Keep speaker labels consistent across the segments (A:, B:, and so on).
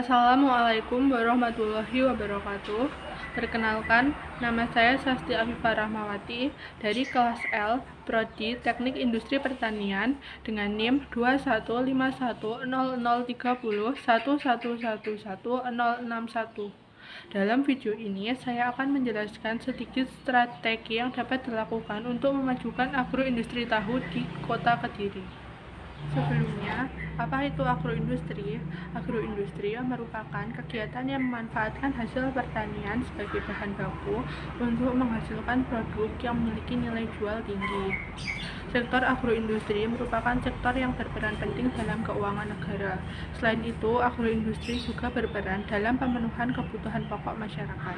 A: Assalamualaikum warahmatullahi wabarakatuh. Perkenalkan, nama saya Sasti Afifah Rahmawati dari kelas L, Prodi Teknik Industri Pertanian dengan NIM 2151003011110061. Dalam video ini, saya akan menjelaskan sedikit strategi yang dapat dilakukan untuk memajukan agroindustri tahu di Kota Kediri. Sebelumnya, apa itu agroindustri? Agroindustri merupakan kegiatan yang memanfaatkan hasil pertanian sebagai bahan baku untuk menghasilkan produk yang memiliki nilai jual tinggi. Sektor agroindustri merupakan sektor yang berperan penting dalam keuangan negara. Selain itu, agroindustri juga berperan dalam pemenuhan kebutuhan pokok masyarakat.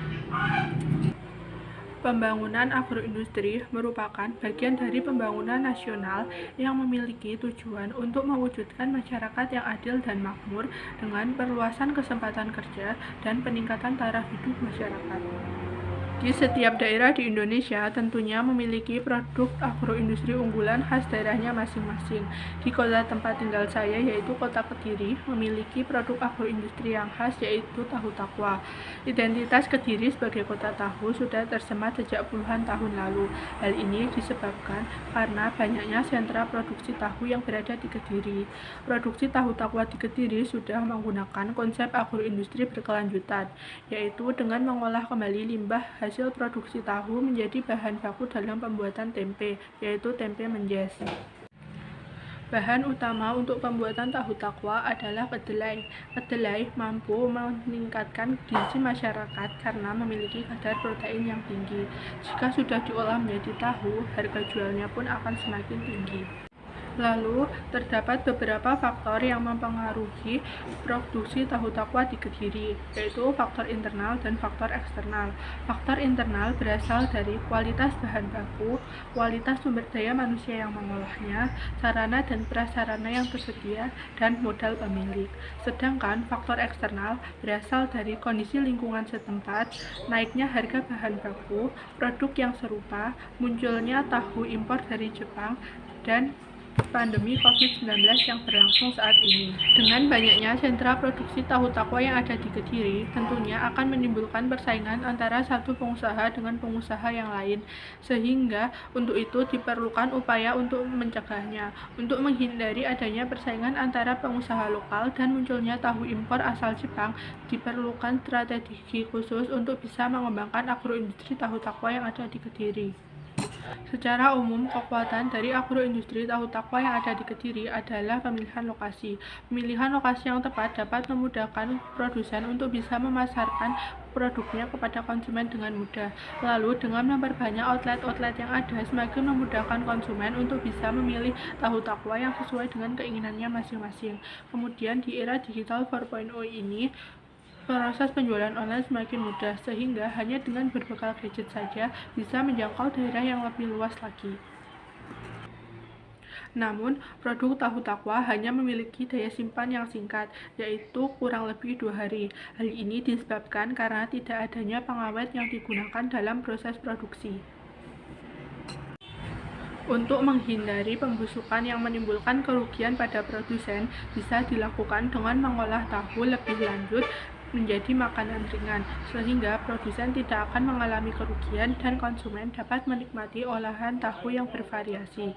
A: Pembangunan agroindustri merupakan bagian dari pembangunan nasional yang memiliki tujuan untuk mewujudkan masyarakat yang adil dan makmur dengan perluasan kesempatan kerja dan peningkatan taraf hidup masyarakat. Di setiap daerah di Indonesia tentunya memiliki produk agroindustri unggulan khas daerahnya masing-masing. Di kota tempat tinggal saya yaitu Kota Kediri memiliki produk agroindustri yang khas yaitu tahu takwa. Identitas Kediri sebagai kota tahu sudah tersemat sejak puluhan tahun lalu. Hal ini disebabkan karena banyaknya sentra produksi tahu yang berada di Kediri. Produksi tahu takwa di Kediri sudah menggunakan konsep agroindustri berkelanjutan, yaitu dengan mengolah kembali limbah hasil produksi tahu menjadi bahan baku dalam pembuatan tempe, yaitu tempe menjes. Bahan utama untuk pembuatan tahu takwa adalah kedelai. Kedelai mampu meningkatkan gizi masyarakat karena memiliki kadar protein yang tinggi. Jika sudah diolah menjadi tahu, harga jualnya pun akan semakin tinggi. Lalu, terdapat beberapa faktor yang mempengaruhi produksi tahu takwa di Kediri, yaitu faktor internal dan faktor eksternal. Faktor internal berasal dari kualitas bahan baku, kualitas sumber daya manusia yang mengolahnya, sarana dan prasarana yang tersedia, dan modal pemilik. Sedangkan faktor eksternal berasal dari kondisi lingkungan setempat, naiknya harga bahan baku, produk yang serupa, munculnya tahu impor dari Jepang, dan pandemi COVID-19 yang berlangsung saat ini. Dengan banyaknya sentra produksi tahu takwa yang ada di Kediri, tentunya akan menimbulkan persaingan antara satu pengusaha dengan pengusaha yang lain, sehingga untuk itu diperlukan upaya untuk mencegahnya. Untuk menghindari adanya persaingan antara pengusaha lokal dan munculnya tahu impor asal Jepang, diperlukan strategi khusus untuk bisa mengembangkan agroindustri tahu takwa yang ada di Kediri. Secara umum, kekuatan dari agroindustri tahu takwa yang ada di Kediri adalah pemilihan lokasi. Pemilihan lokasi yang tepat dapat memudahkan produsen untuk bisa memasarkan produknya kepada konsumen dengan mudah. Lalu, dengan memperbanyak outlet-outlet yang ada, semakin memudahkan konsumen untuk bisa memilih tahu takwa yang sesuai dengan keinginannya masing-masing. Kemudian, di era digital 4.0 ini, proses penjualan online semakin mudah, sehingga hanya dengan berbekal gadget saja bisa menjangkau daerah yang lebih luas lagi. Namun, produk tahu takwa hanya memiliki daya simpan yang singkat, yaitu kurang lebih 2 hari. Hal ini disebabkan karena tidak adanya pengawet yang digunakan dalam proses produksi. Untuk menghindari pembusukan yang menimbulkan kerugian pada produsen, bisa dilakukan dengan mengolah tahu lebih lanjut menjadi makanan ringan, sehingga produsen tidak akan mengalami kerugian dan konsumen dapat menikmati olahan tahu yang bervariasi.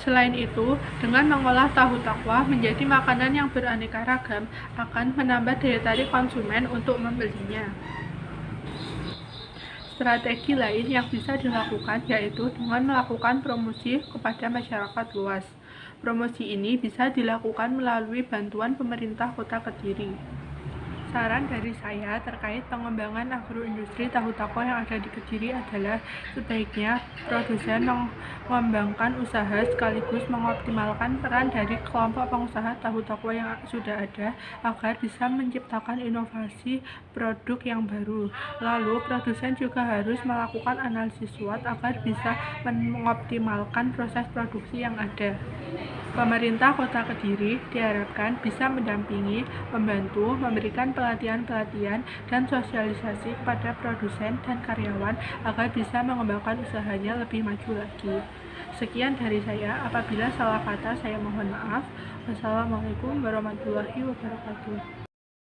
A: Selain itu, dengan mengolah tahu takwa menjadi makanan yang beraneka ragam akan menambah daya tarik konsumen untuk membelinya. Strategi lain yang bisa dilakukan yaitu dengan melakukan promosi kepada masyarakat luas. Promosi ini bisa dilakukan melalui bantuan pemerintah Kota Kediri. Saran dari saya terkait pengembangan agroindustri tahu takwa yang ada di Kediri adalah sebaiknya produsen mengembangkan usaha sekaligus mengoptimalkan peran dari kelompok pengusaha tahu takwa yang sudah ada agar bisa menciptakan inovasi produk yang baru. Lalu, produsen juga harus melakukan analisis SWOT agar bisa mengoptimalkan proses produksi yang ada. Pemerintah Kota Kediri diharapkan bisa mendampingi, membantu, memberikan pelatihan-pelatihan dan sosialisasi kepada produsen dan karyawan agar bisa mengembangkan usahanya lebih maju lagi. Sekian dari saya, apabila salah kata saya mohon maaf. Wassalamualaikum warahmatullahi wabarakatuh.